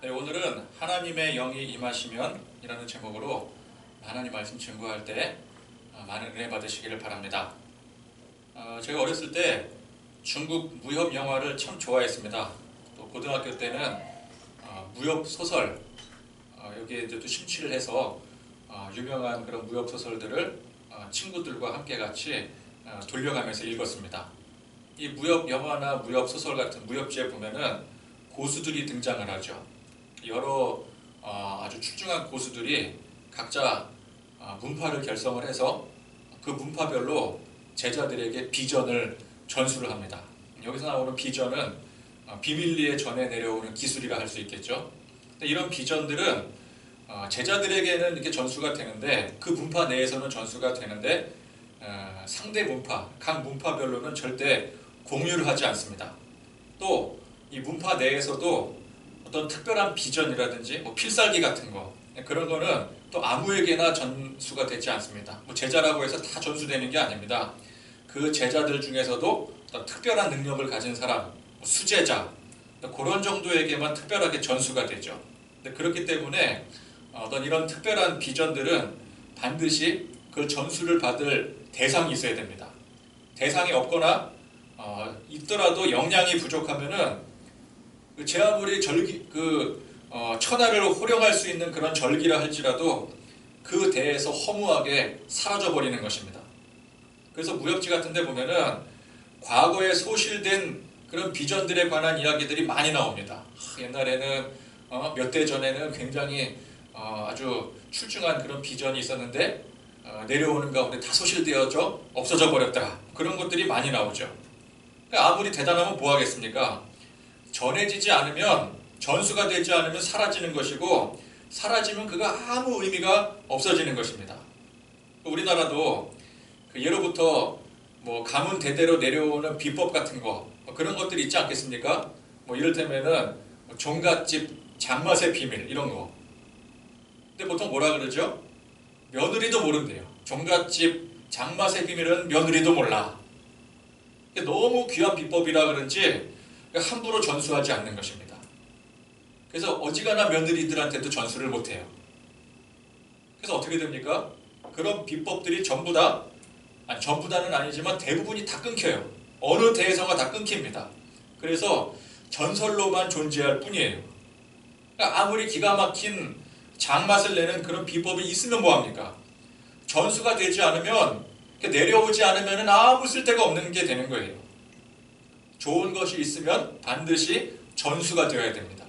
네, 오늘은 하나님의 영이 임하시면 이라는 제목으로 하나님 말씀 증거할 때 많은 은혜 받으시기를 바랍니다. 제가 어렸을 때 중국 무협 영화를 참 좋아했습니다. 또 고등학교 때는 무협 소설 여기에 또 심취를 해서 유명한 그런 무협 소설들을 친구들과 함께 같이 돌려가면서 읽었습니다. 이 무협 영화나 무협 소설 같은 무협지에 보면은 고수들이 등장을 하죠. 여러 아주 출중한 고수들이 각자 문파를 결성을 해서 그 문파별로 제자들에게 비전을 전수를 합니다. 여기서 나오는 비전은 비밀리에 전해 내려오는 기술이라 할 수 있겠죠. 이런 비전들은 제자들에게는 이렇게 전수가 되는데 그 문파 내에서는 전수가 되는데 상대 문파, 각 문파별로는 절대 공유를 하지 않습니다. 또 이 문파 내에서도 어떤 특별한 비전이라든지 필살기 같은 거 그런 거는 또 아무에게나 전수가 되지 않습니다. 제자라고 해서 다 전수되는 게 아닙니다. 그 제자들 중에서도 어떤 특별한 능력을 가진 사람, 수제자 그런 정도에게만 특별하게 전수가 되죠. 그렇기 때문에 어떤 이런 특별한 비전들은 반드시 그 전수를 받을 대상이 있어야 됩니다. 대상이 없거나 있더라도 역량이 부족하면은 제 아무리 천하를 호령할 수 있는 그런 절기라 할지라도 그 대에서 허무하게 사라져 버리는 것입니다. 그래서 무협지 같은 데 보면은 과거에 소실된 그런 비전들에 관한 이야기들이 많이 나옵니다. 옛날에는 몇 대 전에는 굉장히 아주 출중한 그런 비전이 있었는데 내려오는 가운데 다 소실되어져 없어져 버렸다. 그런 것들이 많이 나오죠. 그러니까 아무리 대단하면 뭐 하겠습니까? 전해지지 않으면, 전수가 되지 않으면 사라지는 것이고 사라지면 그가 아무 의미가 없어지는 것입니다. 우리나라도 예로부터 가문 대대로 내려오는 비법 같은 거 그런 것들이 있지 않겠습니까? 이를테면은 종갓집 장맛의 비밀 이런 거. 근데 보통 뭐라 그러죠? 며느리도 모른대요. 종갓집 장맛의 비밀은 며느리도 몰라. 너무 귀한 비법이라 그런지 함부로 전수하지 않는 것입니다. 그래서 어지간한 며느리들한테도 전수를 못해요. 그래서 어떻게 됩니까? 그런 비법들이 전부다는 아니지만 대부분이 다 끊겨요. 어느 대에서가 다 끊깁니다. 그래서 전설로만 존재할 뿐이에요. 그러니까 아무리 기가 막힌 장맛을 내는 그런 비법이 있으면 뭐합니까? 전수가 되지 않으면, 내려오지 않으면 아무 쓸데가 없는 게 되는 거예요. 좋은 것이 있으면 반드시 전수가 되어야 됩니다.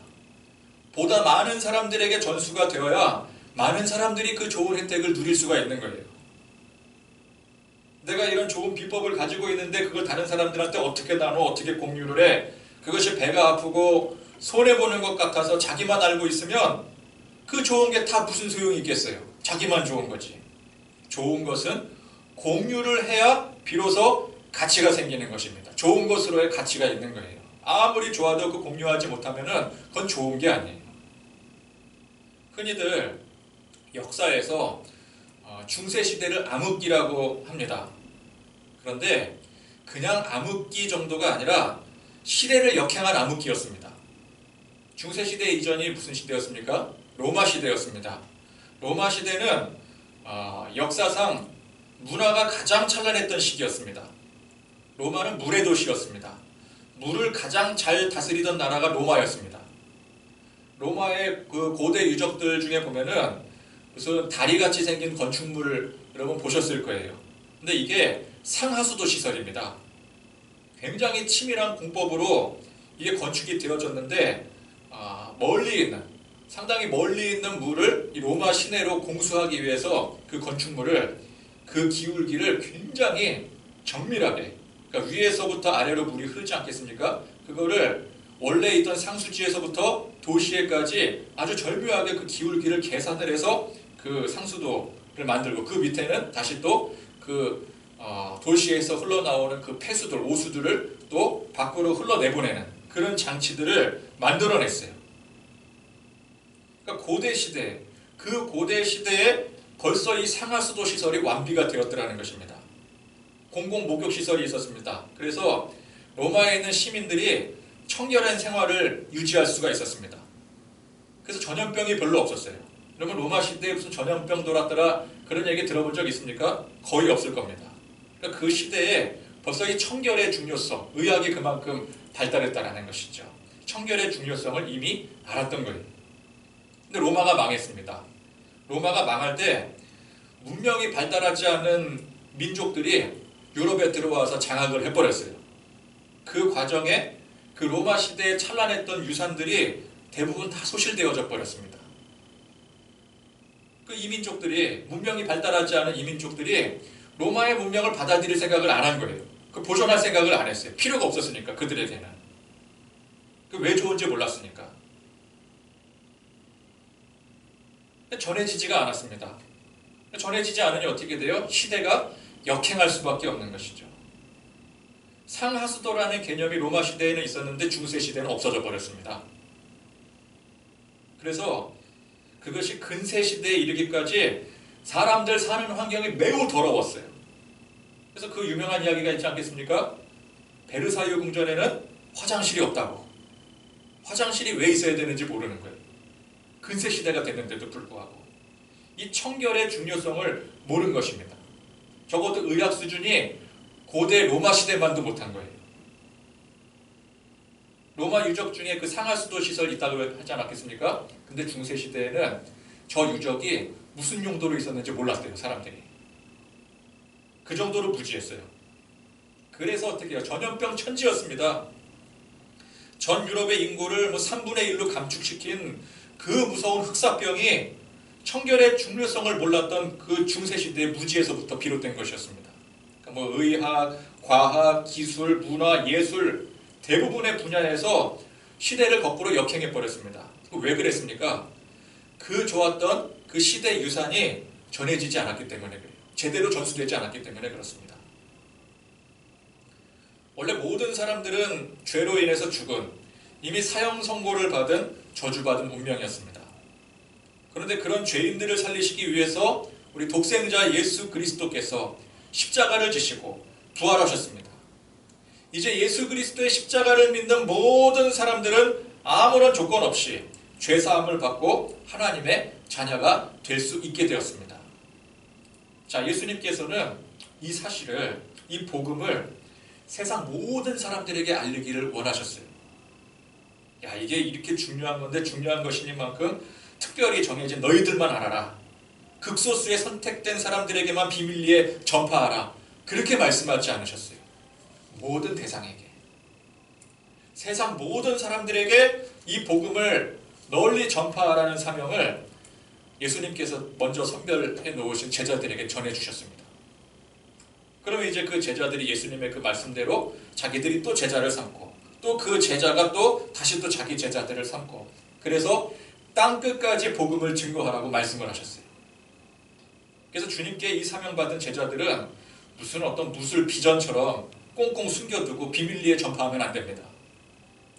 보다 많은 사람들에게 전수가 되어야 많은 사람들이 그 좋은 혜택을 누릴 수가 있는 거예요. 내가 이런 좋은 비법을 가지고 있는데 그걸 다른 사람들한테 어떻게 나눠, 어떻게 공유를 해? 그것이 배가 아프고 손해보는 것 같아서 자기만 알고 있으면 그 좋은 게 다 무슨 소용이 있겠어요? 자기만 좋은 거지. 좋은 것은 공유를 해야 비로소 가치가 생기는 것입니다. 좋은 것으로의 가치가 있는 거예요. 아무리 좋아도 그 공유하지 못하면은 그건 좋은 게 아니에요. 흔히들 역사에서 중세시대를 암흑기라고 합니다. 그런데 그냥 암흑기 정도가 아니라 시대를 역행한 암흑기였습니다. 중세시대 이전이 무슨 시대였습니까? 로마 시대였습니다. 로마 시대는 역사상 문화가 가장 찬란했던 시기였습니다. 로마는 물의 도시였습니다. 물을 가장 잘 다스리던 나라가 로마였습니다. 로마의 그 고대 유적들 중에 보면은 무슨 다리같이 생긴 건축물을 여러분 보셨을 거예요. 근데 이게 상하수도 시설입니다. 굉장히 치밀한 공법으로 이게 건축이 되어졌는데 상당히 멀리 있는 물을 이 로마 시내로 공수하기 위해서 그 건축물을 그 기울기를 굉장히 정밀하게 그러니까 위에서부터 아래로 물이 흐르지 않겠습니까? 그거를 원래 있던 상수지에서부터 도시에까지 아주 절묘하게 그 기울기를 계산을 해서 그 상수도를 만들고 그 밑에는 다시 또 그 도시에서 흘러나오는 그 폐수들, 오수들을 또 밖으로 흘러내보내는 그런 장치들을 만들어냈어요. 그러니까 그 고대 시대에 벌써 이 상하수도 시설이 완비가 되었더라는 것입니다. 공공 목욕 시설이 있었습니다. 그래서 로마에 있는 시민들이 청결한 생활을 유지할 수가 있었습니다. 그래서 전염병이 별로 없었어요. 그러면 로마 시대에 무슨 전염병 돌았더라 그런 얘기 들어본 적 있습니까? 거의 없을 겁니다. 그러니까 그 시대에 벌써 이 청결의 중요성, 의학이 그만큼 발달했다는 것이죠. 청결의 중요성을 이미 알았던 거예요. 근데 로마가 망했습니다. 로마가 망할 때 문명이 발달하지 않은 민족들이 유럽에 들어와서 장악을 해버렸어요. 그 과정에 그 로마 시대에 찬란했던 유산들이 대부분 다 소실되어져 버렸습니다. 그 이민족들이, 문명이 발달하지 않은 이민족들이 로마의 문명을 받아들일 생각을 안 한 거예요. 그 보존할 생각을 안 했어요. 필요가 없었으니까, 그들에게는. 그 왜 좋은지 몰랐으니까. 전해지지가 않았습니다. 전해지지 않으니 어떻게 돼요? 시대가 역행할 수밖에 없는 것이죠. 상하수도라는 개념이 로마 시대에는 있었는데 중세 시대는 없어져 버렸습니다. 그래서 그것이 근세 시대에 이르기까지 사람들 사는 환경이 매우 더러웠어요. 그래서 그 유명한 이야기가 있지 않겠습니까? 베르사유 궁전에는 화장실이 없다고. 화장실이 왜 있어야 되는지 모르는 거예요. 근세 시대가 됐는데도 불구하고. 이 청결의 중요성을 모른 것입니다. 적어도 의학 수준이 고대 로마 시대만도 못한 거예요. 로마 유적 중에 그 상하수도 시설이 있다고 하지 않았겠습니까? 근데 중세 시대에는 저 유적이 무슨 용도로 있었는지 몰랐대요, 사람들이. 그 정도로 무지했어요. 그래서 어떻게 해요? 전염병 천지였습니다. 전 유럽의 인구를 3분의 1로 감축시킨 그 무서운 흑사병이 청결의 중요성을 몰랐던 그 중세 시대의 무지에서부터 비롯된 것이었습니다. 그러니까 의학, 과학, 기술, 문화, 예술 대부분의 분야에서 시대를 거꾸로 역행해 버렸습니다. 왜 그랬습니까? 그 좋았던 그 시대 유산이 전해지지 않았기 때문에 그래요. 제대로 전수되지 않았기 때문에 그렇습니다. 원래 모든 사람들은 죄로 인해서 죽은, 이미 사형 선고를 받은 저주받은 운명이었습니다. 그런데 그런 죄인들을 살리시기 위해서 우리 독생자 예수 그리스도께서 십자가를 지시고 부활하셨습니다. 이제 예수 그리스도의 십자가를 믿는 모든 사람들은 아무런 조건 없이 죄사함을 받고 하나님의 자녀가 될 수 있게 되었습니다. 자, 예수님께서는 이 사실을, 이 복음을 세상 모든 사람들에게 알리기를 원하셨어요. 야, 이게 이렇게 중요한 건데 중요한 것이니만큼 특별히 정해진 너희들만 알아라. 극소수의 선택된 사람들에게만 비밀리에 전파하라. 그렇게 말씀하지 않으셨어요. 모든 대상에게. 세상 모든 사람들에게 이 복음을 널리 전파하라는 사명을 예수님께서 먼저 선별해 놓으신 제자들에게 전해주셨습니다. 그러면 이제 그 제자들이 예수님의 그 말씀대로 자기들이 또 제자를 삼고, 또 그 제자가 또 다시 또 자기 제자들을 삼고, 그래서 땅끝까지 복음을 증거하라고 말씀을 하셨어요. 그래서 주님께 이 사명받은 제자들은 무슨 어떤 무술 비전처럼 꽁꽁 숨겨두고 비밀리에 전파하면 안 됩니다.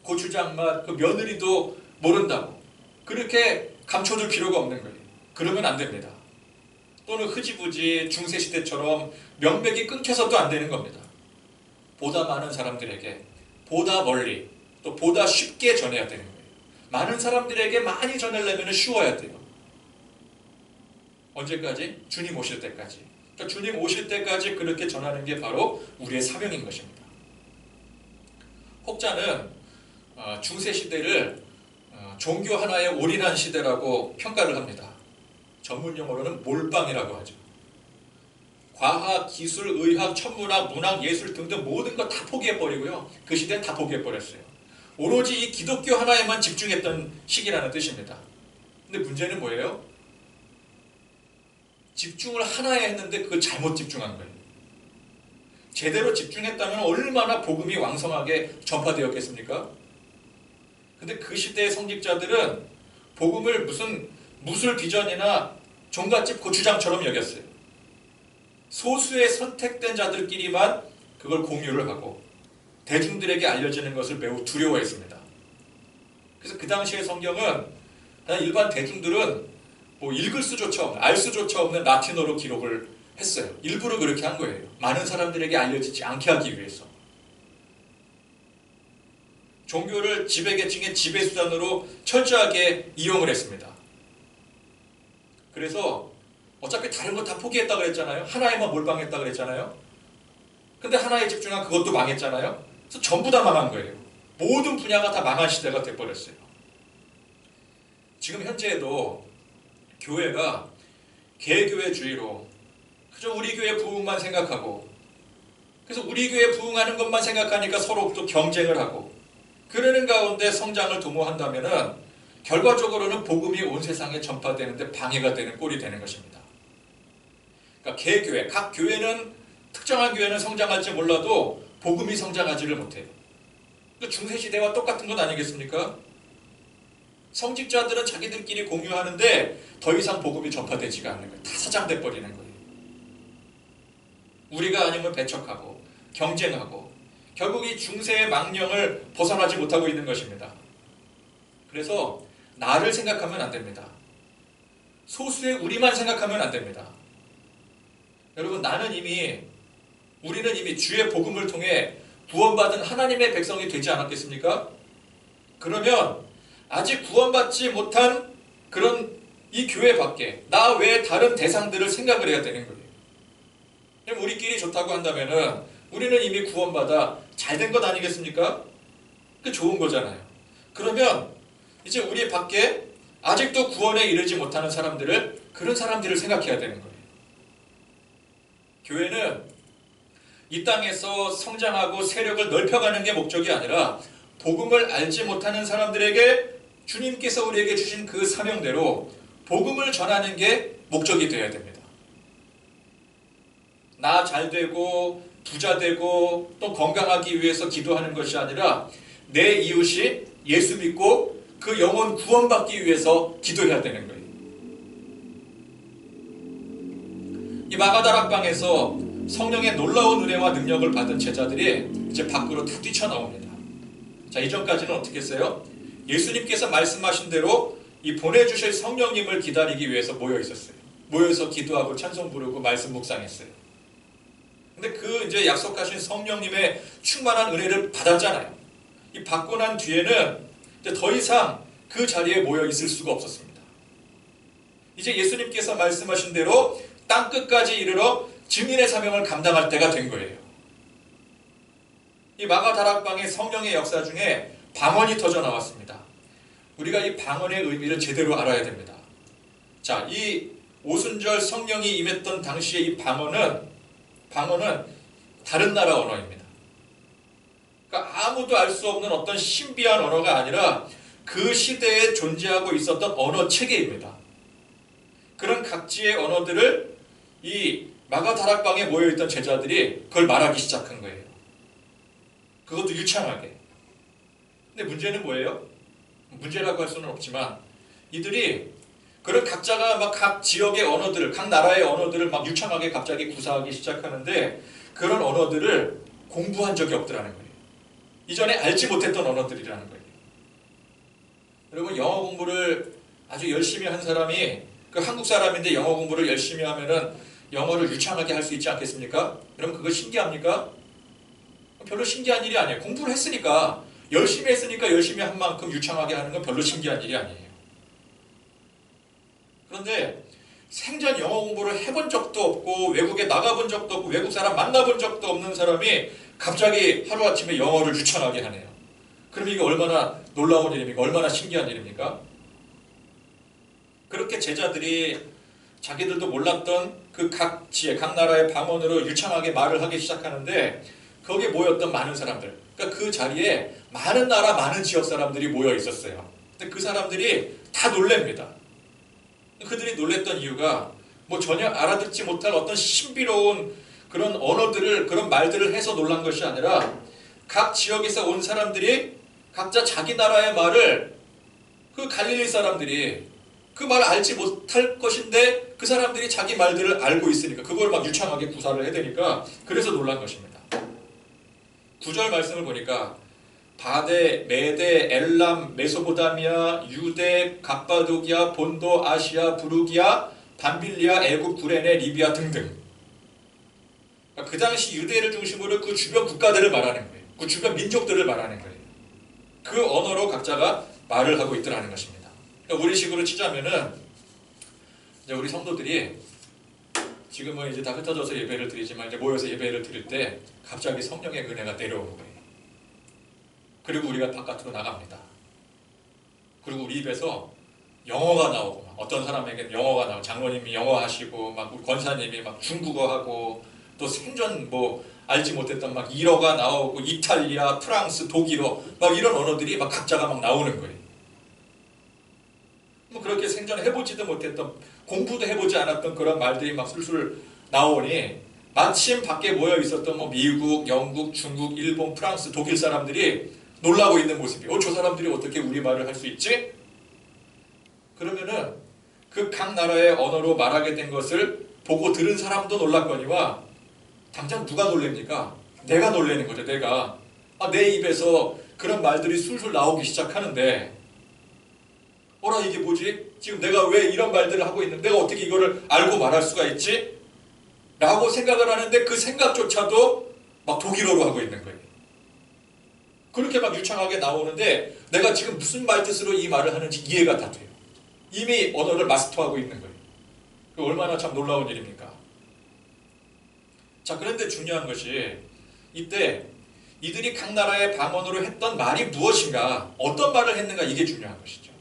고추장 맛, 그 며느리도 모른다고 그렇게 감춰둘 필요가 없는 거예요. 그러면 안 됩니다. 또는 흐지부지 중세시대처럼 명맥이 끊겨서도 안 되는 겁니다. 보다 많은 사람들에게 보다 멀리 또 보다 쉽게 전해야 되는 거예요. 많은 사람들에게 많이 전하려면 쉬워야 돼요. 언제까지? 주님 오실 때까지. 그러니까 주님 오실 때까지 그렇게 전하는 게 바로 우리의 사명인 것입니다. 혹자는 중세시대를 종교 하나에 올인한 시대라고 평가를 합니다. 전문 용어로는 몰빵이라고 하죠. 과학, 기술, 의학, 천문학, 문학, 예술 등등 모든 것 다 포기해버리고요. 그 시대는 다 포기해버렸어요. 오로지 이 기독교 하나에만 집중했던 시기라는 뜻입니다. 근데 문제는 뭐예요? 집중을 하나에 했는데 그걸 잘못 집중한 거예요. 제대로 집중했다면 얼마나 복음이 왕성하게 전파되었겠습니까? 근데 그 시대의 성직자들은 복음을 무슨 무술 비전이나 종갓집 고추장처럼 여겼어요. 소수의 선택된 자들끼리만 그걸 공유를 하고 대중들에게 알려지는 것을 매우 두려워했습니다. 그래서 그 당시의 성경은 일반 대중들은 읽을 수조차 없는, 알 수조차 없는 라틴어로 기록을 했어요. 일부러 그렇게 한 거예요. 많은 사람들에게 알려지지 않게 하기 위해서. 종교를 지배계층의 지배수단으로 철저하게 이용을 했습니다. 그래서 어차피 다른 거 다 포기했다 그랬잖아요. 하나에만 몰빵했다 그랬잖아요. 근데 하나에 집중한 그것도 망했잖아요. 그래서 전부 다 망한 거예요. 모든 분야가 다 망한 시대가 돼버렸어요. 지금 현재에도 교회가 개교회주의로 그저 우리 교회 부흥만 생각하고, 그래서 우리 교회 부흥하는 것만 생각하니까 서로 또 경쟁을 하고, 그러는 가운데 성장을 도모한다면은 결과적으로는 복음이 온 세상에 전파되는데 방해가 되는 꼴이 되는 것입니다. 그러니까 개교회, 각 교회는 특정한 교회는 성장할지 몰라도 복음이 성장하지를 못해요. 중세시대와 똑같은 것 아니겠습니까? 성직자들은 자기들끼리 공유하는데 더 이상 복음이 전파되지가 않는 거예요. 다 사장돼 버리는 거예요. 우리가 아니면 배척하고 경쟁하고 결국 이 중세의 망령을 벗어나지 못하고 있는 것입니다. 그래서 나를 생각하면 안 됩니다. 소수의 우리만 생각하면 안 됩니다. 여러분, 우리는 이미 주의 복음을 통해 구원받은 하나님의 백성이 되지 않았겠습니까? 그러면 아직 구원받지 못한 그런 이 교회 밖에 나 외에 다른 대상들을 생각을 해야 되는 거예요. 우리끼리 좋다고 한다면은 우리는 이미 구원받아 잘된 것 아니겠습니까? 그 좋은 거잖아요. 그러면 이제 우리 밖에 아직도 구원에 이르지 못하는 그런 사람들을 생각해야 되는 거예요. 교회는 이 땅에서 성장하고 세력을 넓혀가는 게 목적이 아니라 복음을 알지 못하는 사람들에게 주님께서 우리에게 주신 그 사명대로 복음을 전하는 게 목적이 되어야 됩니다. 나 잘되고 부자되고 또 건강하기 위해서 기도하는 것이 아니라 내 이웃이 예수 믿고 그 영혼 구원받기 위해서 기도해야 되는 거예요. 이 마가다락방에서 성령의 놀라운 은혜와 능력을 받은 제자들이 이제 밖으로 다 뛰쳐나옵니다. 자, 이전까지는 어떻게 했어요? 예수님께서 말씀하신 대로 이 보내주실 성령님을 기다리기 위해서 모여 있었어요. 모여서 기도하고 찬송 부르고 말씀 묵상했어요. 근데 그 이제 약속하신 성령님의 충만한 은혜를 받았잖아요. 이 받고 난 뒤에는 이제 더 이상 그 자리에 모여 있을 수가 없었습니다. 이제 예수님께서 말씀하신 대로 땅 끝까지 이르러 증인의 사명을 감당할 때가 된 거예요. 이 마가다락방의 성령의 역사 중에 방언이 터져 나왔습니다. 우리가 이 방언의 의미를 제대로 알아야 됩니다. 자, 이 오순절 성령이 임했던 당시에 이 방언은 다른 나라 언어입니다. 그러니까 아무도 알 수 없는 어떤 신비한 언어가 아니라 그 시대에 존재하고 있었던 언어 체계입니다. 그런 각지의 언어들을 이 마가다락방에 모여있던 제자들이 그걸 말하기 시작한 거예요. 그것도 유창하게. 근데 문제는 뭐예요? 문제라고 할 수는 없지만 이들이 그런 각자가 막 각 지역의 언어들을, 각 나라의 언어들을 막 유창하게 갑자기 구사하기 시작하는데 그런 언어들을 공부한 적이 없더라는 거예요. 이전에 알지 못했던 언어들이라는 거예요. 여러분, 영어 공부를 아주 열심히 한 사람이 그 한국 사람인데 영어 공부를 열심히 하면은 영어를 유창하게 할 수 있지 않겠습니까? 여러분, 그거 신기합니까? 별로 신기한 일이 아니에요. 공부를 했으니까, 열심히 한 만큼 유창하게 하는 건 별로 신기한 일이 아니에요. 그런데 생전 영어 공부를 해본 적도 없고 외국에 나가본 적도 없고 외국 사람 만나본 적도 없는 사람이 갑자기 하루아침에 영어를 유창하게 하네요. 그럼 이게 얼마나 놀라운 일입니까? 얼마나 신기한 일입니까? 그렇게 제자들이 자기들도 몰랐던 그 각 지역, 각 나라의 방언으로 유창하게 말을 하기 시작하는데 거기에 모였던 많은 사람들, 그러니까 그 자리에 많은 나라, 많은 지역 사람들이 모여 있었어요. 근데 그 사람들이 다 놀랍니다. 그들이 놀랬던 이유가 뭐 전혀 알아듣지 못할 어떤 신비로운 그런 언어들을, 그런 말들을 해서 놀란 것이 아니라 각 지역에서 온 사람들이 각자 자기 나라의 말을 그 갈릴리 사람들이 그 말 알지 못할 것인데 그 사람들이 자기 말들을 알고 있으니까 그걸 막 유창하게 구사를 해대니까 그래서 놀란 것입니다. 9절 말씀을 보니까 바데, 메데, 엘람, 메소포타미아, 유대, 갑바도기아, 본도, 아시아, 부르기아, 밤빌리아, 애굽, 구레네, 리비아 등등. 그 당시 유대를 중심으로 그 주변 국가들을 말하는 거예요. 그 주변 민족들을 말하는 거예요. 그 언어로 각자가 말을 하고 있더라는 것입니다. 그러니까 우리식으로 치자면은 이제 우리 성도들이 지금은 이제 다 흩어져서 예배를 드리지만 이제 모여서 예배를 드릴 때 갑자기 성령의 은혜가 내려오는 거예요. 그리고 우리가 바깥으로 나갑니다. 그리고 우리 입에서 영어가 나오고 어떤 사람에게는 영어가 나오고 장로님이 영어 하시고 막 우리 권사님이 막 중국어 하고 또 생전 뭐 알지 못했던 막 일어가 나오고 이탈리아, 프랑스, 독일어 막 이런 언어들이 막 각자가 막 나오는 거예요. 뭐 그렇게 생전에 해보지도 못했던 공부도 해보지 않았던 그런 말들이 막 술술 나오니 마침 밖에 모여 있었던 뭐 미국, 영국, 중국, 일본, 프랑스, 독일 사람들이 놀라고 있는 모습이 저 사람들이 어떻게 우리말을 할 수 있지? 그러면은 그 각 나라의 언어로 말하게 된 것을 보고 들은 사람도 놀랐거니와 당장 누가 놀랍니까? 내가 놀라는 거죠. 내가 내 입에서 그런 말들이 술술 나오기 시작하는데 어라 이게 뭐지? 지금 내가 왜 이런 말들을 하고 있는데 내가 어떻게 이거를 알고 말할 수가 있지? 라고 생각을 하는데 그 생각조차도 막 독일어로 하고 있는 거예요. 그렇게 막 유창하게 나오는데 내가 지금 무슨 말뜻으로 이 말을 하는지 이해가 다 돼요. 이미 언어를 마스터하고 있는 거예요. 그 얼마나 참 놀라운 일입니까? 자, 그런데 중요한 것이 이때 이들이 각 나라의 방언으로 했던 말이 무엇인가, 어떤 말을 했는가 이게 중요한 것이죠.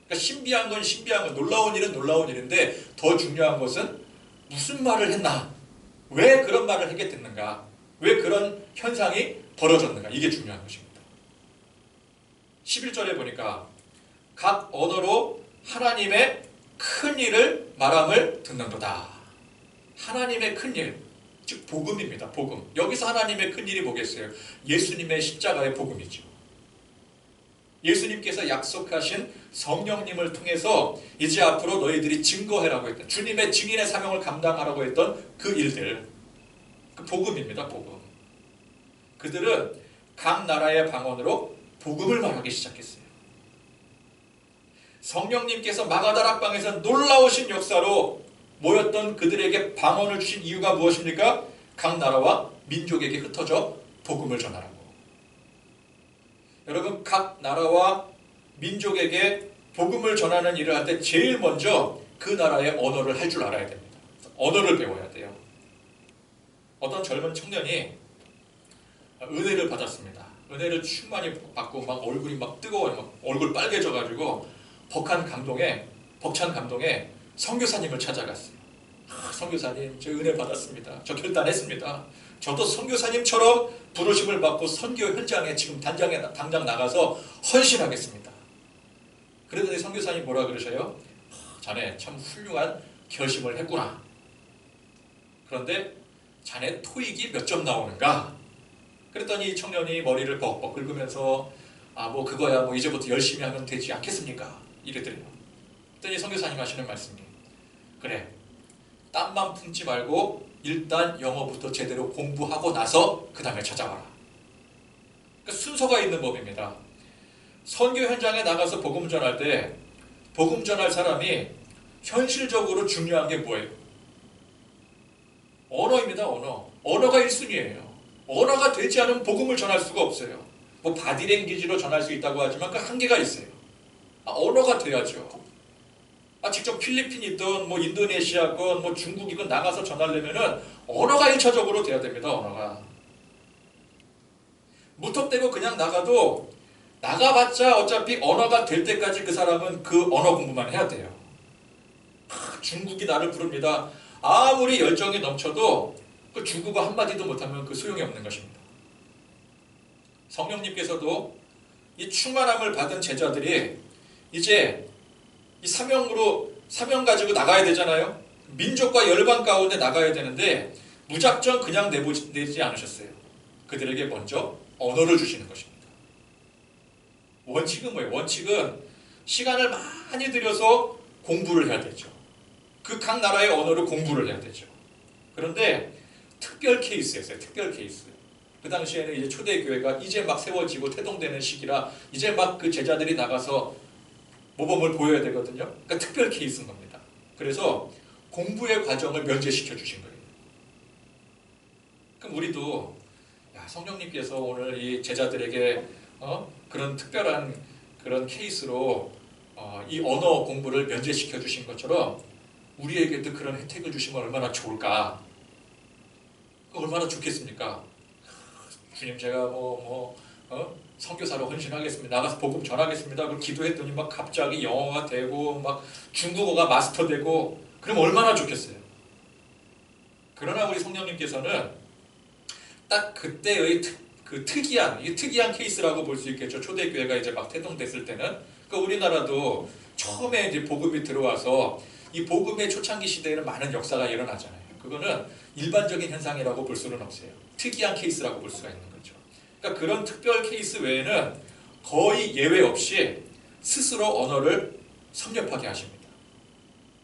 그러니까 신비한 건 신비한 건, 놀라운 일은 놀라운 일인데 더 중요한 것은 무슨 말을 했나, 왜 그런 말을 하게 됐는가, 왜 그런 현상이 벌어졌는가, 이게 중요한 것입니다. 11절에 보니까 각 언어로 하나님의 큰 일을 말함을 듣는도다. 하나님의 큰 일, 즉 복음입니다. 복음. 여기서 하나님의 큰 일이 뭐겠어요? 예수님의 십자가의 복음이죠. 예수님께서 약속하신 성령님을 통해서 이제 앞으로 너희들이 증거해라고 했던, 주님의 증인의 사명을 감당하라고 했던 그 일들, 그 복음입니다. 복음. 그들은 각 나라의 방언으로 복음을 말하기 시작했어요. 성령님께서 마가다락방에서 놀라우신 역사로 모였던 그들에게 방언을 주신 이유가 무엇입니까? 각 나라와 민족에게 흩어져 복음을 전하라고. 여러분, 각 나라와 민족에게 복음을 전하는 일을 할 때 제일 먼저 그 나라의 언어를 할 줄 알아야 됩니다. 언어를 배워야 돼요. 어떤 젊은 청년이 은혜를 받았습니다. 은혜를 충만히 받고 막 얼굴이 막 뜨거워요. 막 얼굴 빨개져가지고 벅찬 감동에 선교사님을 찾아갔어요. 선교사님, 저 은혜 받았습니다. 저 결단했습니다. 저도 선교사님처럼 부르심을 받고 선교 현장에 지금 당장 나가서 헌신하겠습니다. 그러더니 선교사님 뭐라 그러셔요? 자네 참 훌륭한 결심을 했구나. 그런데 자네 토익이 몇 점 나오는가? 그랬더니 이 청년이 머리를 벅벅 긁으면서 뭐 그거야 뭐 이제부터 열심히 하면 되지 않겠습니까? 이러더래요. 그랬더니 선교사님 하시는 말씀이, 그래, 땀만 품지 말고 일단 영어부터 제대로 공부하고 나서 그 다음에 찾아와라. 그러니까 순서가 있는 법입니다. 선교 현장에 나가서 복음 전할 때 복음 전할 사람이 현실적으로 중요한 게 뭐예요? 언어입니다. 언어가 1순위예요. 언어가 되지 않으면 복음을 전할 수가 없어요. 뭐 바디랭귀지로 전할 수 있다고 하지만 그 한계가 있어요. 언어가 돼야죠. 직접 필리핀이든 뭐 인도네시아건 뭐 중국이건 나가서 전하려면은 언어가 1차적으로 돼야 됩니다. 언어가. 무턱대고 그냥 나가도 나가봤자 어차피 언어가 될 때까지 그 사람은 그 언어 공부만 해야 돼요. 중국이 나를 부릅니다. 아무리 열정이 넘쳐도 그 중국어 한마디도 못하면 그 소용이 없는 것입니다. 성령님께서도 이 충만함을 받은 제자들이 이제 이 사명 가지고 나가야 되잖아요. 민족과 열방 가운데 나가야 되는데 무작정 그냥 내지 않으셨어요. 그들에게 먼저 언어를 주시는 것입니다. 원칙은 뭐예요? 원칙은 시간을 많이 들여서 공부를 해야 되죠. 그 각 나라의 언어를 공부를 해야 되죠. 그런데 특별 케이스였어요. 특별 케이스. 그 당시에는 이제 초대교회가 이제 막 세워지고 태동되는 시기라 이제 막 그 제자들이 나가서 모범을 보여야 되거든요. 그러니까 특별 케이스인 겁니다. 그래서 공부의 과정을 면제시켜 주신 거예요. 그럼 우리도 성령님께서 오늘 이 제자들에게 그런 특별한 그런 케이스로 이 언어 공부를 면제시켜 주신 것처럼 우리에게도 그런 혜택을 주시면 얼마나 좋을까? 얼마나 좋겠습니까? 주님, 제가 선교사로 헌신하겠습니다. 나가서 복음 전하겠습니다. 그걸 기도했더니 막 갑자기 영어가 되고 막 중국어가 마스터되고 그럼 얼마나 좋겠어요. 그러나 우리 성령님께서는 딱 그때의 특이한 케이스라고 볼 수 있겠죠. 초대교회가 이제 막 태동됐을 때는. 그러니까 우리나라도 처음에 이제 복음이 들어와서 이 복음의 초창기 시대에는 많은 역사가 일어나잖아요. 그거는 일반적인 현상이라고 볼 수는 없어요. 특이한 케이스라고 볼 수가 있는 거죠. 그러니까 그런 특별 케이스 외에는 거의 예외 없이 스스로 언어를 섭렵하게 하십니다.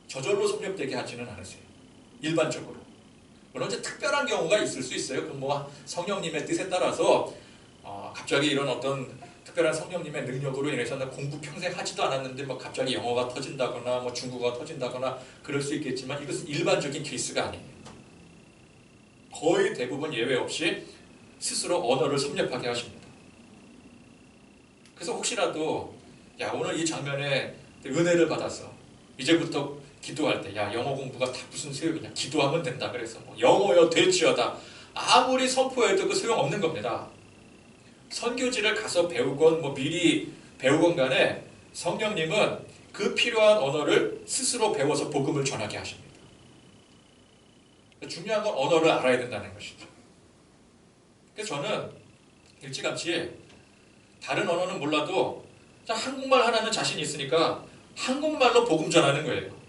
저절로 섭렵되게 하지는 않으세요. 일반적으로. 물론 이제 특별한 경우가 있을 수 있어요. 그 성령님의 뜻에 따라서 갑자기 이런 어떤 특별한 성령님의 능력으로 인해서는 공부 평생 하지도 않았는데 갑자기 영어가 터진다거나 중국어가 터진다거나 그럴 수 있겠지만 이것은 일반적인 케이스가 아니에요. 거의 대부분 예외 없이 스스로 언어를 섭렵하게 하십니다. 그래서 혹시라도 오늘 이 장면에 은혜를 받아서 이제부터 기도할 때 영어 공부가 다 무슨 소용이냐, 기도하면 된다 그래서 영어여 될지어다 아무리 선포해도 그 소용없는 겁니다. 선교지를 가서 배우건 미리 배우건 간에 성령님은 그 필요한 언어를 스스로 배워서 복음을 전하게 하십니다. 중요한 건 언어를 알아야 된다는 것이죠. 그래서 저는 일찌감치 다른 언어는 몰라도 한국말 하나는 자신이 있으니까 한국말로 복음 전하는 거예요.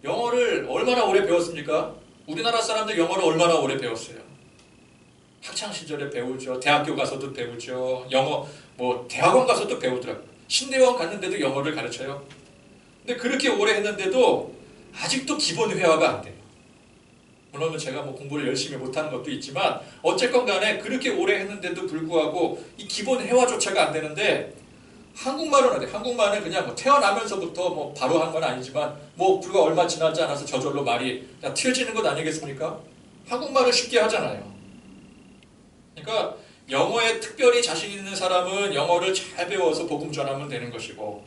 영어를 얼마나 오래 배웠습니까? 우리나라 사람들 영어를 얼마나 오래 배웠어요? 학창시절에 배우죠. 대학교 가서도 배우죠. 영어 대학원 가서도 배우더라고요. 신대원 갔는데도 영어를 가르쳐요. 근데 그렇게 오래 했는데도 아직도 기본 회화가 안 돼요. 물론 제가 공부를 열심히 못하는 것도 있지만 어쨌건 간에 그렇게 오래 했는데도 불구하고 이 기본 회화조차가 안 되는데 한국말은 안 돼. 한국말은 그냥 태어나면서부터 바로 한 건 아니지만 불과 얼마 지나지 않아서 저절로 말이 그냥 튀어지는 것 아니겠습니까? 한국말을 쉽게 하잖아요. 그러니까 영어에 특별히 자신 있는 사람은 영어를 잘 배워서 복음 전하면 되는 것이고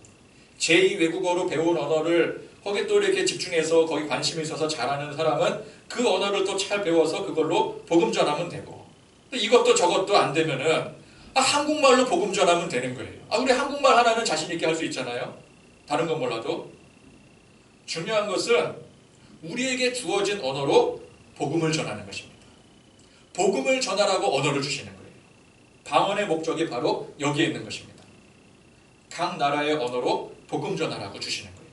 제2 외국어로 배운 언어를 거기 또 이렇게 집중해서 거기 관심이 있어서 잘하는 사람은 그 언어를 또 잘 배워서 그걸로 복음 전하면 되고 이것도 저것도 안 되면은 한국말로 복음 전하면 되는 거예요. 우리 한국말 하나는 자신 있게 할 수 있잖아요. 다른 건 몰라도. 중요한 것은 우리에게 주어진 언어로 복음을 전하는 것입니다. 복음을 전하라고 언어를 주시는 거예요. 방언의 목적이 바로 여기에 있는 것입니다. 각 나라의 언어로 복음 전하라고 주시는 거예요.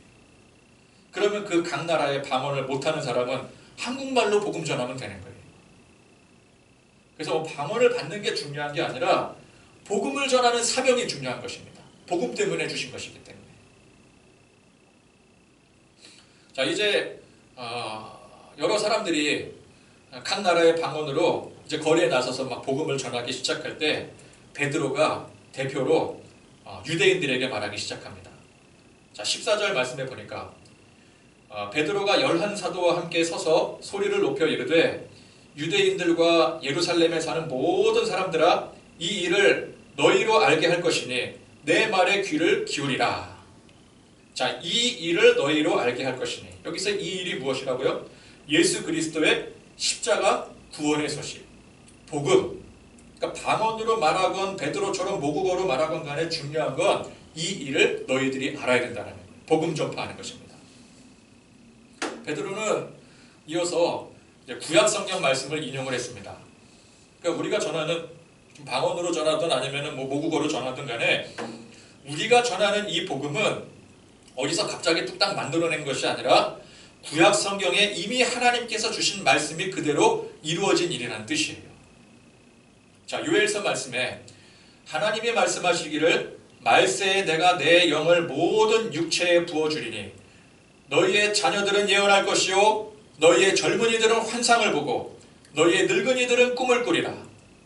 그러면 그 각 나라의 방언을 못하는 사람은 한국말로 복음 전하면 되는 거예요. 그래서 방언을 받는 게 중요한 게 아니라 복음을 전하는 사명이 중요한 것입니다. 복음 때문에 주신 것이기 때문에. 자, 이제 여러 사람들이 각 나라의 방언으로 이제 거리에 나서서 복음을 전하기 시작할 때 베드로가 대표로 유대인들에게 말하기 시작합니다. 자, 14절 말씀해 보니까 베드로가 11사도와 함께 서서 소리를 높여 이르되 유대인들과 예루살렘에 사는 모든 사람들아 이 일을 너희로 알게 할 것이니 내 말에 귀를 기울이라. 자, 이 일을 너희로 알게 할 것이니 여기서 이 일이 무엇이라고요? 예수 그리스도의 십자가 구원의 소식, 복음. 그러니까 방언으로 말하건 베드로처럼 모국어로 말하건 간에 중요한 건 이 일을 너희들이 알아야 된다는 거예요. 복음 전파하는 것입니다. 베드로는 이어서 구약 성경 말씀을 인용을 했습니다. 그러니까 우리가 전하는 방언으로 전하든 아니면 모국어로 전하든 간에 우리가 전하는 이 복음은 어디서 갑자기 뚝딱 만들어낸 것이 아니라 구약 성경에 이미 하나님께서 주신 말씀이 그대로 이루어진 일이라는 뜻이에요. 자, 요엘서 말씀에 하나님이 말씀하시기를 말세에 내가 내 영을 모든 육체에 부어주리니 너희의 자녀들은 예언할 것이요 너희의 젊은이들은 환상을 보고 너희의 늙은이들은 꿈을 꾸리라.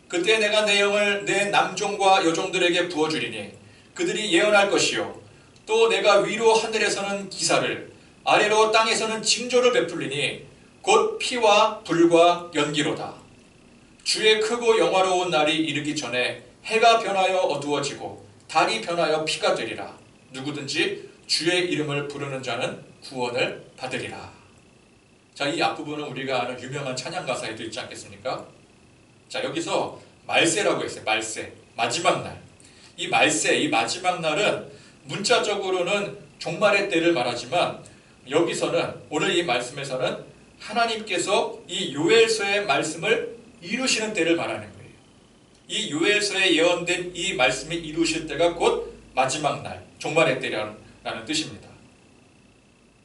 그때 내가 내 영을 내 남종과 여종들에게 부어주리니 그들이 예언할 것이요 또 내가 위로 하늘에서는 기사를 아래로 땅에서는 징조를 베풀리니 곧 피와 불과 연기로다. 주의 크고 영화로운 날이 이르기 전에 해가 변하여 어두워지고 달이 변하여 피가 되리라. 누구든지 주의 이름을 부르는 자는 구원을 받으리라. 자, 이 앞부분은 우리가 아는 유명한 찬양 가사에도 있지 않겠습니까? 자, 여기서 말세라고 했어요. 말세, 마지막 날. 이 말세, 이 마지막 날은 문자적으로는 종말의 때를 말하지만 여기서는, 오늘 이 말씀에서는 하나님께서 이 요엘서의 말씀을 이루시는 때를 말하는 거예요. 이 요엘서에 예언된 이 말씀이 이루실 때가 곧 마지막 날, 종말의 때라는 뜻입니다.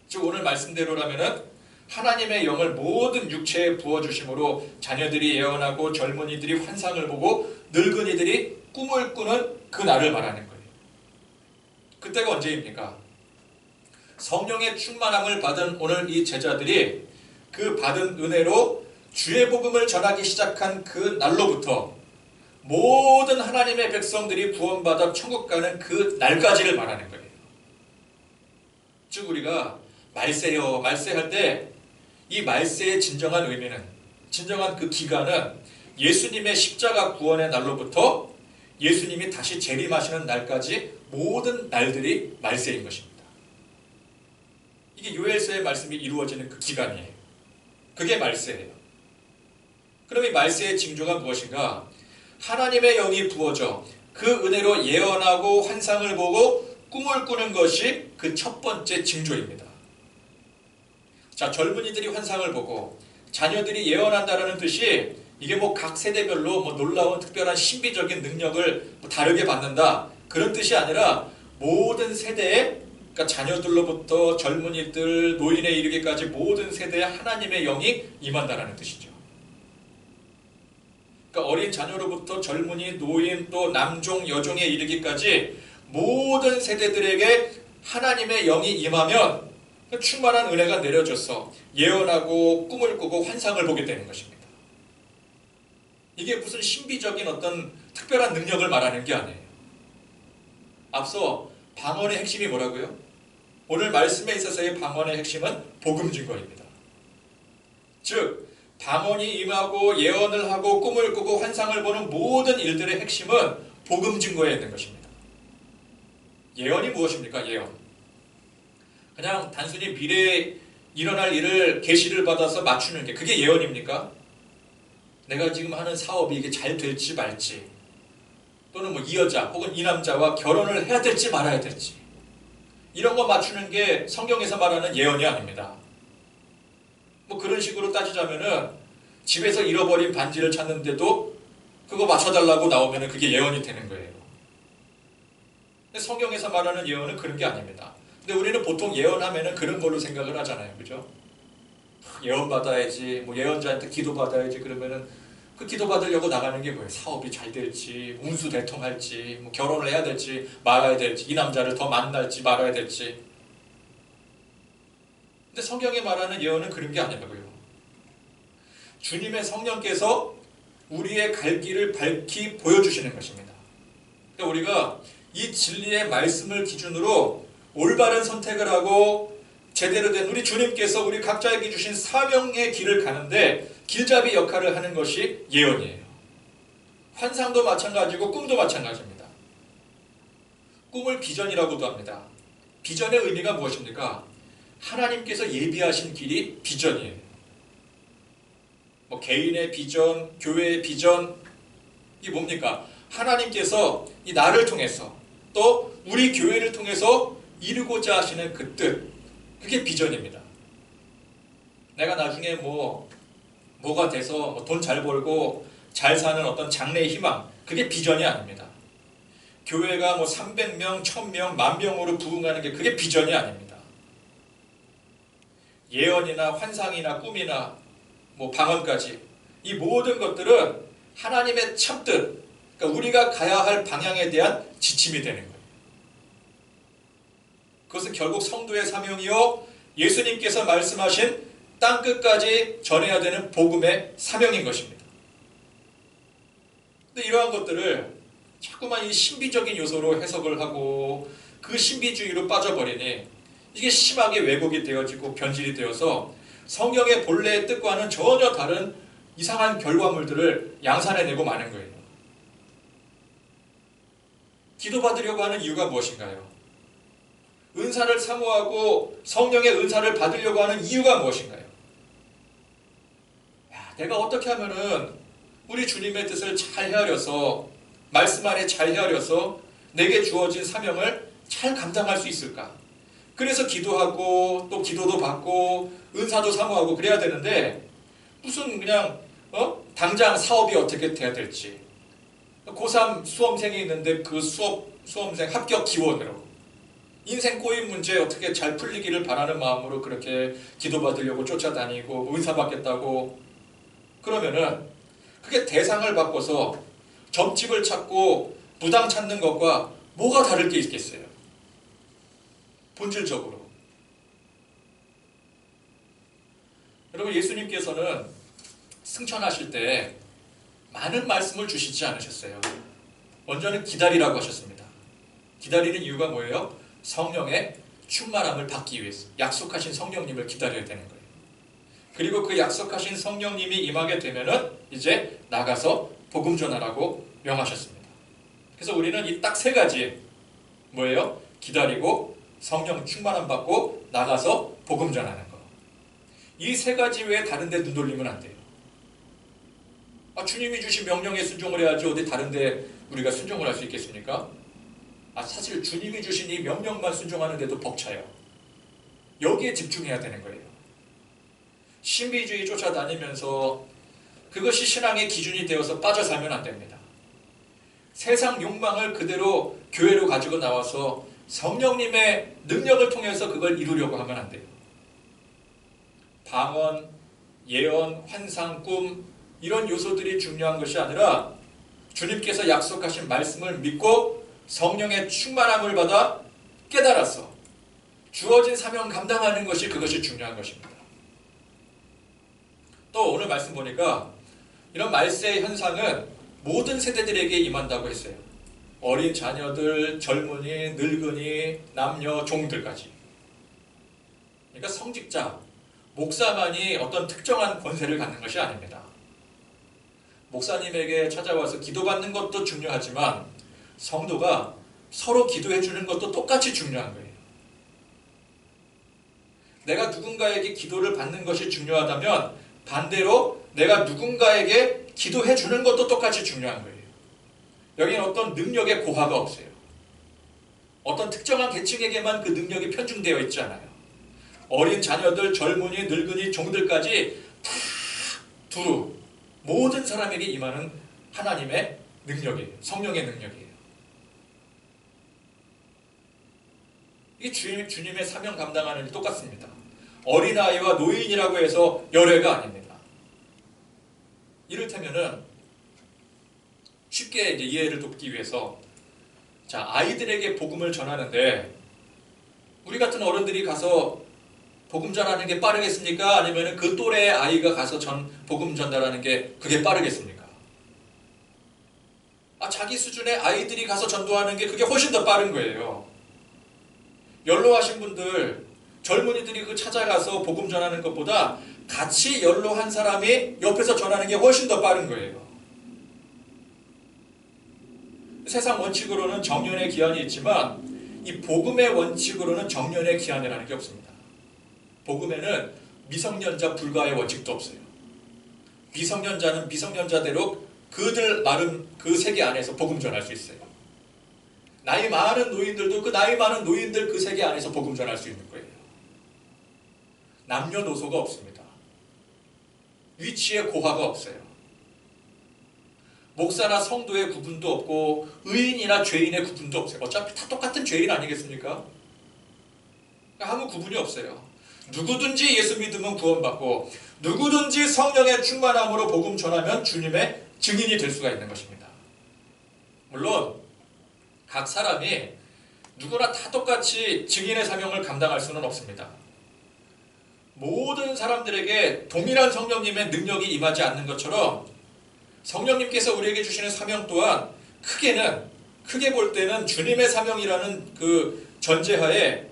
즉 오늘 말씀대로라면은 하나님의 영을 모든 육체에 부어주심으로 자녀들이 예언하고 젊은이들이 환상을 보고 늙은이들이 꿈을 꾸는 그 날을 말하는 거예요. 그때가 언제입니까? 성령의 충만함을 받은 오늘 이 제자들이 그 받은 은혜로 주의 복음을 전하기 시작한 그 날로부터 모든 하나님의 백성들이 구원받아 천국 가는 그 날까지를 말하는 거예요. 즉 우리가 말세요, 말세할 때 이 말세의 진정한 의미는, 진정한 그 기간은 예수님의 십자가 구원의 날로부터 예수님이 다시 재림하시는 날까지 모든 날들이 말세인 것입니다. 이게 요엘서의 말씀이 이루어지는 그 기간이에요. 그게 말세예요. 그럼 이 말세의 징조가 무엇인가? 하나님의 영이 부어져 그 은혜로 예언하고 환상을 보고 꿈을 꾸는 것이 그 첫 번째 징조입니다. 자, 젊은이들이 환상을 보고 자녀들이 예언한다는 뜻이 이게 각 세대별로 놀라운 특별한 신비적인 능력을 다르게 받는다, 그런 뜻이 아니라 모든 세대에, 그러니까 자녀들로부터 젊은이들, 노인에 이르기까지 모든 세대에 하나님의 영이 임한다는 뜻이죠. 그러니까 어린 자녀로부터 젊은이, 노인, 또 남종, 여종에 이르기까지 모든 세대들에게 하나님의 영이 임하면 충만한 은혜가 내려져서 예언하고 꿈을 꾸고 환상을 보게 되는 것입니다. 이게 무슨 신비적인 어떤 특별한 능력을 말하는 게 아니에요. 앞서 방언의 핵심이 뭐라고요? 오늘 말씀에 있어서의 방언의 핵심은 복음 증거입니다. 즉 방언이 임하고 예언을 하고 꿈을 꾸고 환상을 보는 모든 일들의 핵심은 복음 증거에 있는 것입니다. 예언이 무엇입니까? 예언. 그냥 단순히 미래에 일어날 일을 계시를 받아서 맞추는 게, 그게 예언입니까? 내가 지금 하는 사업이 이게 잘 될지 말지, 또는 이 여자 혹은 이 남자와 결혼을 해야 될지 말아야 될지, 이런 거 맞추는 게 성경에서 말하는 예언이 아닙니다. 그런 식으로 따지자면은 집에서 잃어버린 반지를 찾는데도 그거 맞춰달라고 나오면은 그게 예언이 되는 거예요. 근데 성경에서 말하는 예언은 그런 게 아닙니다. 근데 우리는 보통 예언하면은 그런 걸로 생각을 하잖아요. 그죠? 예언 받아야지, 예언자한테 기도 받아야지, 그러면은 그 기도 받으려고 나가는 게 뭐예요? 사업이 잘 될지, 운수 대통할지, 결혼을 해야 될지 말아야 될지, 이 남자를 더 만날지 말아야 될지. 근데 성경에 말하는 예언은 그런 게 아니라고요. 주님의 성령께서 우리의 갈 길을 밝히 보여주시는 것입니다. 그러니까 우리가 이 진리의 말씀을 기준으로 올바른 선택을 하고 제대로 된 우리 주님께서 우리 각자에게 주신 사명의 길을 가는데 길잡이 역할을 하는 것이 예언이에요. 환상도 마찬가지고 꿈도 마찬가지입니다. 꿈을 비전이라고도 합니다. 비전의 의미가 무엇입니까? 하나님께서 예비하신 길이 비전이에요. 개인의 비전, 교회의 비전, 이게 뭡니까? 하나님께서 이 나를 통해서 또 우리 교회를 통해서 이루고자 하시는 그 뜻, 그게 비전입니다. 내가 나중에 뭐가 돼서 돈 잘 벌고 잘 사는 어떤 장래의 희망, 그게 비전이 아닙니다. 교회가 300명, 1000명, 10,000명으로 부흥하는 게 그게 비전이 아닙니다. 예언이나 환상이나 꿈이나 방언까지 이 모든 것들은 하나님의 참뜻, 그러니까 우리가 가야 할 방향에 대한 지침이 되는 거예요. 그것은 결국 성도의 사명이요, 예수님께서 말씀하신 땅끝까지 전해야 되는 복음의 사명인 것입니다. 근데 이러한 것들을 자꾸만 이 신비적인 요소로 해석을 하고 그 신비주의로 빠져버리니 이게 심하게 왜곡이 되어지고 변질이 되어서 성경의 본래의 뜻과는 전혀 다른 이상한 결과물들을 양산해내고 마는 거예요. 기도받으려고 하는 이유가 무엇인가요? 은사를 사모하고 성령의 은사를 받으려고 하는 이유가 무엇인가요? 내가 어떻게 하면은 우리 주님의 뜻을 잘 헤아려서 말씀 안에 잘 헤아려서 내게 주어진 사명을 잘 감당할 수 있을까? 그래서 기도하고 또 기도도 받고 은사도 사모하고 그래야 되는데 무슨 그냥 당장 사업이 어떻게 돼야 될지 고3 수험생이 있는데 그 수험생 합격 기원으로 인생 꼬인 문제 어떻게 잘 풀리기를 바라는 마음으로 그렇게 기도받으려고 쫓아다니고 은사 받겠다고 그러면은 그게 대상을 바꿔서 점집을 찾고 무당 찾는 것과 뭐가 다를 게 있겠어요? 본질적으로. 여러분 예수님께서는 승천하실 때 많은 말씀을 주시지 않으셨어요. 먼저는 기다리라고 하셨습니다. 기다리는 이유가 뭐예요? 성령의 충만함을 받기 위해서 약속하신 성령님을 기다려야 되는 거예요. 그리고 그 약속하신 성령님이 임하게 되면은 이제 나가서 복음 전하라고 명하셨습니다. 그래서 우리는 이 딱 세 가지 뭐예요? 기다리고 성령 충만함 받고 나가서 복음 전하는 거. 이 세 가지 외에 다른 데 눈 돌리면 안 돼요. 주님이 주신 명령에 순종을 해야지 어디 다른 데 우리가 순종을 할 수 있겠습니까? 사실 주님이 주신 이 명령만 순종하는데도 벅차요. 여기에 집중해야 되는 거예요. 신비주의 쫓아다니면서 그것이 신앙의 기준이 되어서 빠져 살면 안 됩니다. 세상 욕망을 그대로 교회로 가지고 나와서 성령님의 능력을 통해서 그걸 이루려고 하면 안 돼요. 방언, 예언, 환상, 꿈 이런 요소들이 중요한 것이 아니라 주님께서 약속하신 말씀을 믿고 성령의 충만함을 받아 깨달아서 주어진 사명 감당하는 것이 그것이 중요한 것입니다. 또 오늘 말씀 보니까 이런 말세의 현상은 모든 세대들에게 임한다고 했어요. 어린 자녀들, 젊은이, 늙은이, 남녀, 종들까지. 그러니까 성직자, 목사만이 어떤 특정한 권세를 갖는 것이 아닙니다. 목사님에게 찾아와서 기도받는 것도 중요하지만 성도가 서로 기도해 주는 것도 똑같이 중요한 거예요. 내가 누군가에게 기도를 받는 것이 중요하다면 반대로 내가 누군가에게 기도해 주는 것도 똑같이 중요한 거예요. 여기는 어떤 능력의 고하가 없어요. 어떤 특정한 계층에게만 그 능력이 편중되어 있지 않아요. 어린 자녀들, 젊은이, 늙은이, 종들까지 다 두루 모든 사람에게 임하는 하나님의 능력이에요. 성령의 능력이에요. 이게 주님의 사명 감당하는 일 똑같습니다. 어린아이와 노인이라고 해서 열애가 아닙니다. 이를테면은 쉽게 이해를 돕기 위해서 아이들에게 복음을 전하는데 우리 같은 어른들이 가서 복음 전하는 게 빠르겠습니까? 아니면 그 또래의 아이가 가서 복음 전달하는 게 그게 빠르겠습니까? 자기 수준의 아이들이 가서 전도하는 게 그게 훨씬 더 빠른 거예요. 연로하신 분들, 젊은이들이 그 찾아가서 복음 전하는 것보다 같이 연로한 사람이 옆에서 전하는 게 훨씬 더 빠른 거예요. 세상 원칙으로는 정년의 기한이 있지만 이 복음의 원칙으로는 정년의 기한이라는 게 없습니다. 복음에는 미성년자 불가의 원칙도 없어요. 미성년자는 미성년자대로 그들 나름 그 세계 안에서 복음 전할 수 있어요. 나이 많은 노인들도 그 나이 많은 노인들 그 세계 안에서 복음 전할 수 있는 거예요. 남녀노소가 없습니다. 위치의 고하가 없어요. 목사나 성도의 구분도 없고 의인이나 죄인의 구분도 없어요. 어차피 다 똑같은 죄인 아니겠습니까? 아무 구분이 없어요. 누구든지 예수 믿으면 구원받고 누구든지 성령의 충만함으로 복음 전하면 주님의 증인이 될 수가 있는 것입니다. 물론 각 사람이 누구나 다 똑같이 증인의 사명을 감당할 수는 없습니다. 모든 사람들에게 동일한 성령님의 능력이 임하지 않는 것처럼 성령님께서 우리에게 주시는 사명 또한 크게 볼 때는 주님의 사명이라는 그 전제하에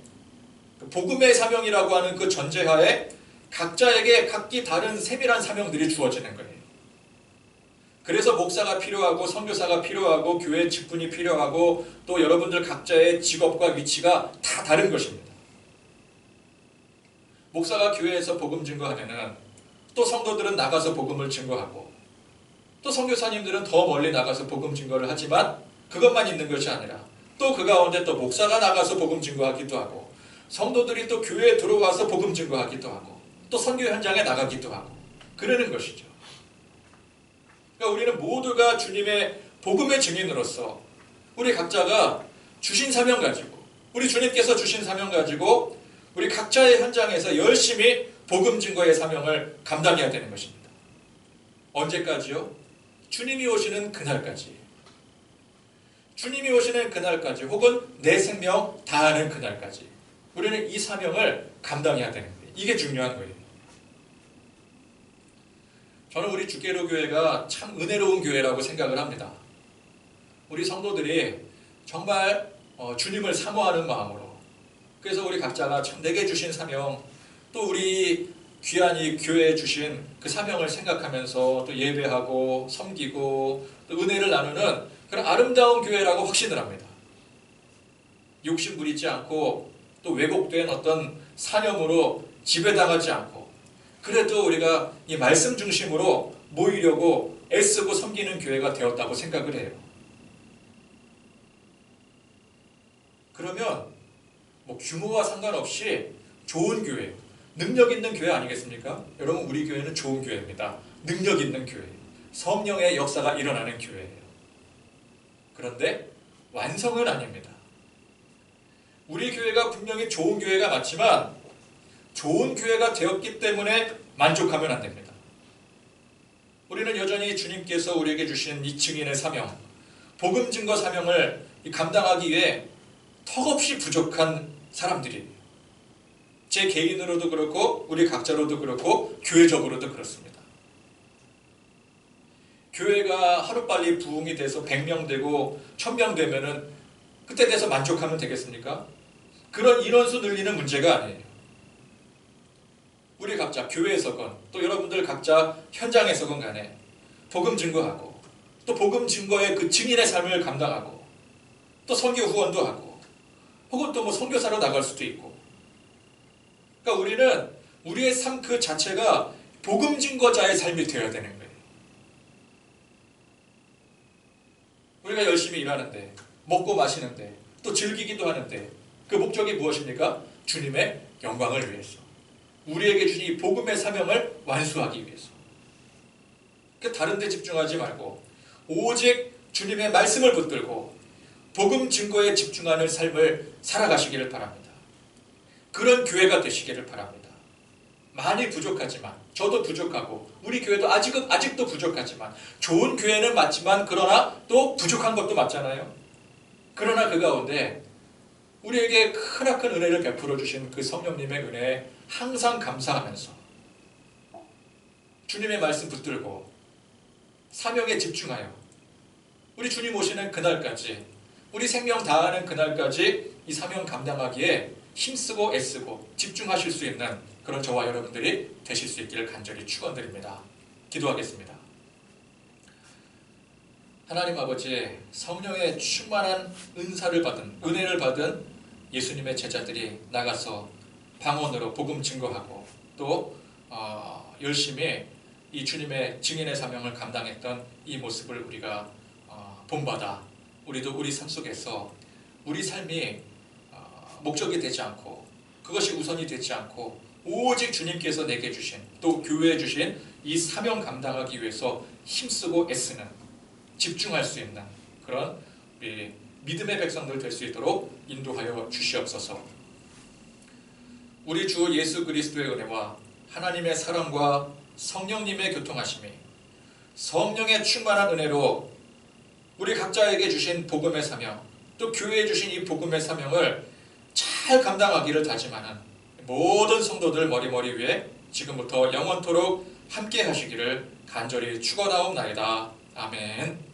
복음의 사명이라고 하는 그 전제하에 각자에게 각기 다른 세밀한 사명들이 주어지는 거예요. 그래서 목사가 필요하고 선교사가 필요하고 교회 직분이 필요하고 또 여러분들 각자의 직업과 위치가 다 다른 것입니다. 목사가 교회에서 복음 증거하면은 또 성도들은 나가서 복음을 증거하고 또 선교사님들은 더 멀리 나가서 복음 증거를 하지만 그것만 있는 것이 아니라 또 그 가운데 또 목사가 나가서 복음 증거하기도 하고 성도들이 또 교회에 들어와서 복음 증거하기도 하고 또 선교 현장에 나가기도 하고 그러는 것이죠. 그러니까 우리는 모두가 주님의 복음의 증인으로서 우리 각자가 주신 사명 가지고 우리 주님께서 주신 사명 가지고 우리 각자의 현장에서 열심히 복음 증거의 사명을 감당해야 되는 것입니다. 언제까지요? 주님이 오시는 그날까지. 주님이 오시는 그날까지 혹은 내 생명 다하는 그날까지 우리는 이 사명을 감당해야 되는 거예요. 이게 중요한 거예요. 저는 우리 주께로 교회가 참 은혜로운 교회라고 생각을 합니다. 우리 성도들이 정말 주님을 사모하는 마음으로 그래서 우리 각자가 참 내게 주신 사명 또 우리 귀한 이 교회에 주신 그 사명을 생각하면서 또 예배하고 섬기고 또 은혜를 나누는 그런 아름다운 교회라고 확신을 합니다. 욕심 부리지 않고 또 왜곡된 어떤 사념으로 지배당하지 않고 그래도 우리가 이 말씀 중심으로 모이려고 애쓰고 섬기는 교회가 되었다고 생각을 해요. 그러면 뭐 규모와 상관없이 좋은 교회, 능력 있는 교회 아니겠습니까? 여러분 우리 교회는 좋은 교회입니다. 능력 있는 교회, 성령의 역사가 일어나는 교회예요. 그런데 완성은 아닙니다. 우리 교회가 분명히 좋은 교회가 맞지만 좋은 교회가 되었기 때문에 만족하면 안 됩니다. 우리는 여전히 주님께서 우리에게 주신 이 증인의 사명, 복음 증거 사명을 감당하기 위해 턱없이 부족한 사람들이에요. 제 개인으로도 그렇고 우리 각자로도 그렇고 교회적으로도 그렇습니다. 교회가 하루빨리 부흥이 돼서 100명 되고 1000명 되면은 그때 돼서 만족하면 되겠습니까? 그런 인원수 늘리는 문제가 아니에요. 우리 각자 교회에서건 또 여러분들 각자 현장에서건 간에 복음 증거하고 또 복음 증거의 그 증인의 삶을 감당하고 또 선교 후원도 하고 혹은 또 뭐 선교사로 나갈 수도 있고 그러니까 우리는 우리의 삶 그 자체가 복음 증거자의 삶이 되어야 되는 거예요. 우리가 열심히 일하는데 먹고 마시는데 또 즐기기도 하는데 그 목적이 무엇입니까? 주님의 영광을 위해서 우리에게 주신 이 복음의 사명을 완수하기 위해서 다른 데 집중하지 말고 오직 주님의 말씀을 붙들고 복음 증거에 집중하는 삶을 살아가시기를 바랍니다. 그런 교회가 되시기를 바랍니다. 많이 부족하지만 저도 부족하고 우리 교회도 아직도 부족하지만 좋은 교회는 맞지만 그러나 또 부족한 것도 맞잖아요. 그러나 그 가운데 우리에게 크나큰 은혜를 베풀어 주신 그 성령님의 은혜에 항상 감사하면서 주님의 말씀 붙들고 사명에 집중하여 우리 주님 오시는 그날까지 우리 생명 다하는 그날까지 이 사명 감당하기에 힘쓰고 애쓰고 집중하실 수 있는 그런 저와 여러분들이 되실 수 있기를 간절히 축원드립니다. 기도하겠습니다. 하나님 아버지, 성령의 충만한 은혜를 받은 예수님의 제자들이 나가서 방언으로 복음 증거하고 또 열심히 이 주님의 증인의 사명을 감당했던 이 모습을 우리가 본받아 우리도 우리 삶 속에서 우리 삶이 목적이 되지 않고 그것이 우선이 되지 않고 오직 주님께서 내게 주신 또 교회에 주신 이 사명 감당하기 위해서 힘쓰고 애쓰는 집중할 수 있는 그런 우리 믿음의 백성들 될 수 있도록 인도하여 주시옵소서. 우리 주 예수 그리스도의 은혜와 하나님의 사랑과 성령님의 교통하심이 성령의 충만한 은혜로 우리 각자에게 주신 복음의 사명 또 교회에 주신 이 복음의 사명을 잘 감당하기를 다짐하는 모든 성도들 머리머리 위에 지금부터 영원토록 함께 하시기를 간절히 축원하옵나이다. 아멘.